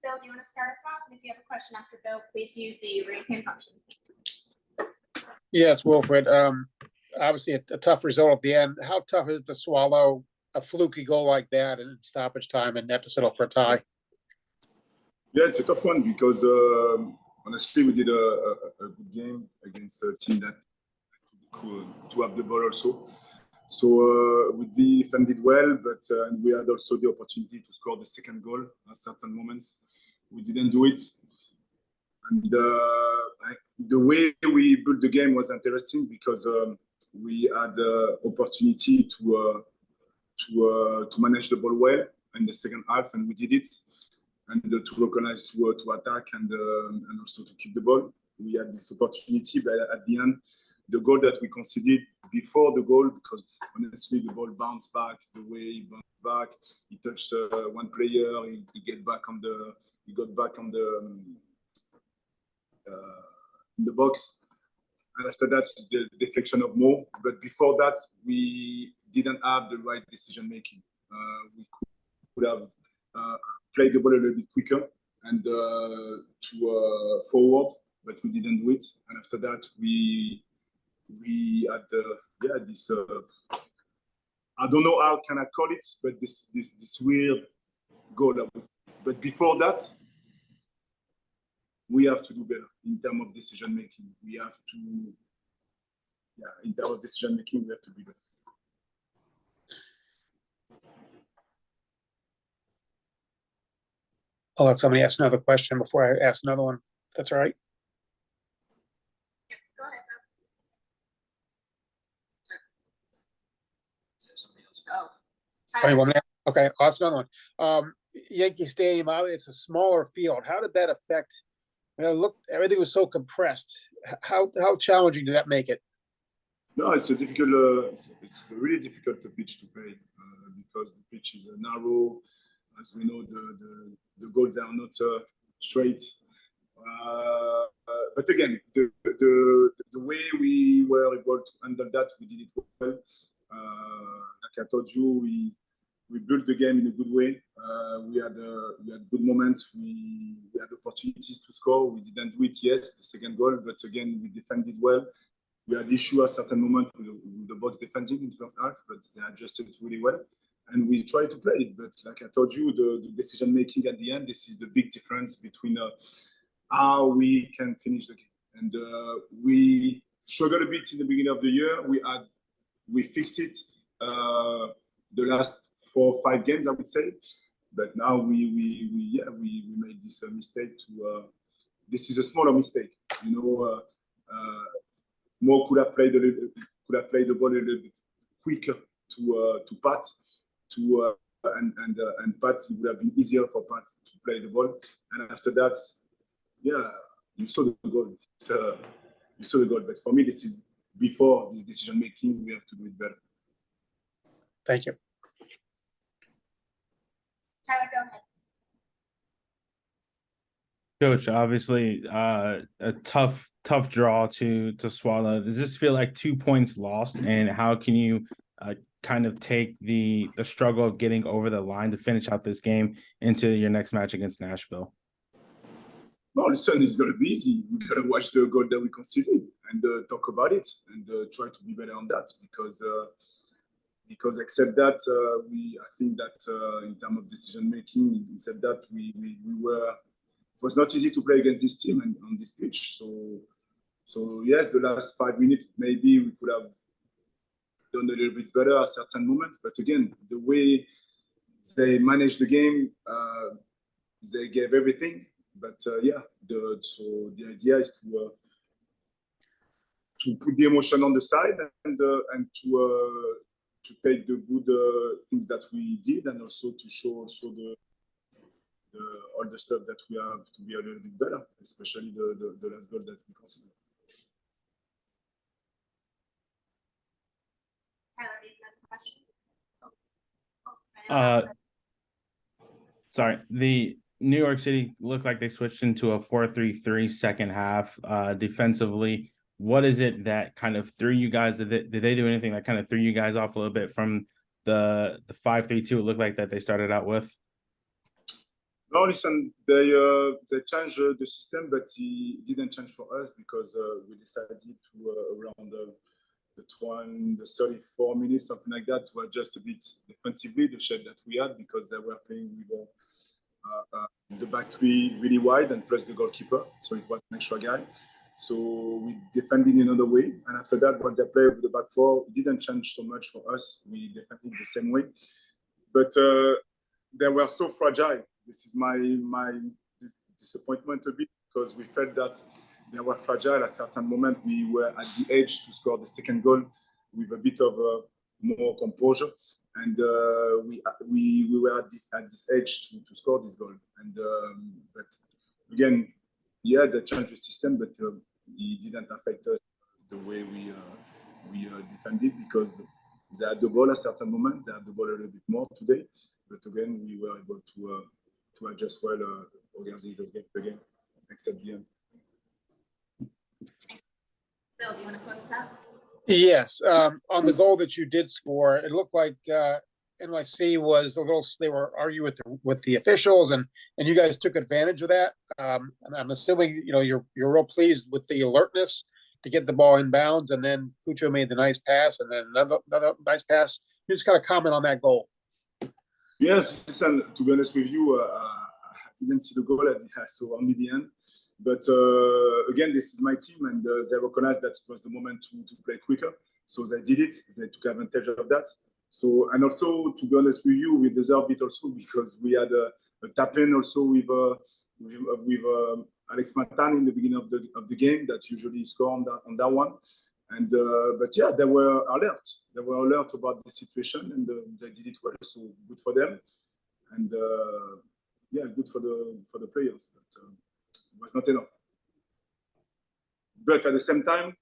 Bill, do you want to start us off? And if you have a question after Bill, please use the raise hand function. Yes, Wilfried. Obviously a tough result at the end. How tough is it to swallow a fluky goal like that in stoppage time and have to settle for a tie? Yeah, it's a tough one because honestly, we did a good game against a team that could to have the ball also. So we defended well, but we had also the opportunity to score the second goal at certain moments. We didn't do it. And the way we built the game was interesting because we had the opportunity to manage the ball well in the second half, and we did it. And to organize to attack and also to keep the ball. We had this opportunity, but at the end, the goal that we conceded before the goal, because honestly the ball bounced back the way he bounced back. He touched one player. He got back on the in the box, and after that is the deflection of Mo. But before that, we didn't have the right decision making. We could have played the ball a little bit quicker and to forward, but we didn't do it. And after that, we had this I don't know how can I call it, but this weird goal. But before that, we have to do better in terms of decision making. We have to, in terms of decision making, we have to be better. I'll let somebody ask another question before I ask another one, if that's all right. Yeah, go ahead, Bill. Oh, you want me to? Okay, I'll ask another one. Yankee Stadium, it's a smaller field. How did that affect? Look, everything was so compressed. How challenging did that make it? No, it's a difficult. It's a really difficult pitch to play because the pitch is narrow. As we know, the goals are not straight. But again, the way we were able to handle that, we did it well. Like I told you, we built the game in a good way. We had good moments. We had opportunities to score. We didn't do it, yes, the second goal, but again, we defended well. We had issue at a certain moment with the box defending in the first half, but they adjusted really well. And we try to play it, but like I told you, the decision making at the end, this is the big difference between how we can finish the game. And we struggled a bit in the beginning of the year. We fixed it the last 4 or 5 games, I would say. But now we made this mistake. This is a smaller mistake, you know. Mo could have played the ball a little bit quicker to Pat. And Pat, it would have been easier for Pat to play the ball. And after that, you saw the goal. You saw the goal. But for me, this is before this decision making. We have to do it better. Thank you. Tyler, go ahead. Coach, obviously, a tough draw to swallow. Does this feel like 2 points lost? And how can you kind of take the struggle of getting over the line to finish out this game into your next match against Nashville? No, listen, it's going to be easy. We got to watch the goal that we conceded and talk about it and try to be better on that because except that, I think that in terms of decision making, except that we were. It was not easy to play against this team and on this pitch. So yes, the last 5 minutes maybe we could have done a little bit better at certain moments. But again, the way they managed the game, they gave everything. But so the idea is to put the emotion on the side and to take the good things that we did and also to show also all the stuff that we have to be a little bit better, especially the last goal that we considered. Tyler, do you have a question? Sorry, the New York City looked like they switched into a 4-3-3 second half defensively. What is it that kind of threw you guys? Did they do anything that kind of threw you guys off a little bit from the 5-3-2 it looked like that they started out with? No, listen, they changed the system, but he didn't change for us because we decided to around the 34 minutes, something like that, to adjust a bit defensively the shape that we had because they were playing with the back three really wide and plus the goalkeeper, so it was an extra guy. So we defended in another way, and after that, once they played with the back four, it didn't change so much for us. We defended the same way, but they were so fragile. This is my disappointment a bit because we felt that they were fragile. At a certain moment, we were at the edge to score the second goal with a bit of more composure, and we were at this edge to score this goal. And but again, yeah, they changed the system, but it didn't affect us the way we defended because they had the ball at a certain moment. They had the ball a little bit more today, but again, we were able to adjust well regarding those games again, except the end. Bill, do you want to close this out? Yes, on the goal that you did score, it looked like NYC was a little. They were arguing with the officials, and you guys took advantage of that. And I'm assuming you're real pleased with the alertness to get the ball in bounds, and then Cucho made the nice pass, and then another nice pass. You just kind of comment on that goal. Yes, listen, to be honest with you, I didn't see the goal. I saw only the end. But again, this is my team, and they recognized that it was the moment to play quicker. So they did it. They took advantage of that. So, and also, to be honest with you, we deserved it also because we had a tap-in also with Alex Matan in the beginning of the game that usually score on that one. And but yeah, they were alert. They were alert about the situation, and they did it well. So good for them, and yeah, good for the players. But it was not enough. But at the same time,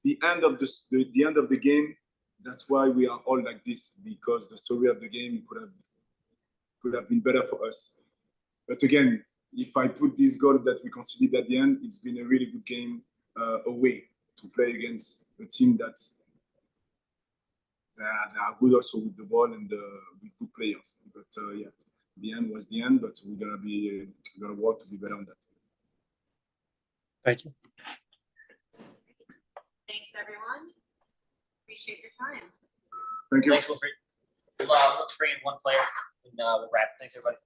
the end of the game. That's why we are all like this, because the story of the game could have been better for us. But again, if I put this goal that we conceded at the end, it's been a really good game away to play against a team that they are good also with the ball and with good players. But yeah, the end was the end, but we're gonna work to be better on that. Thank you. Thanks, everyone. Appreciate your time. Thank you. Thanks, Wilfried. Let's bring in one player and we'll wrap. Thanks, everybody.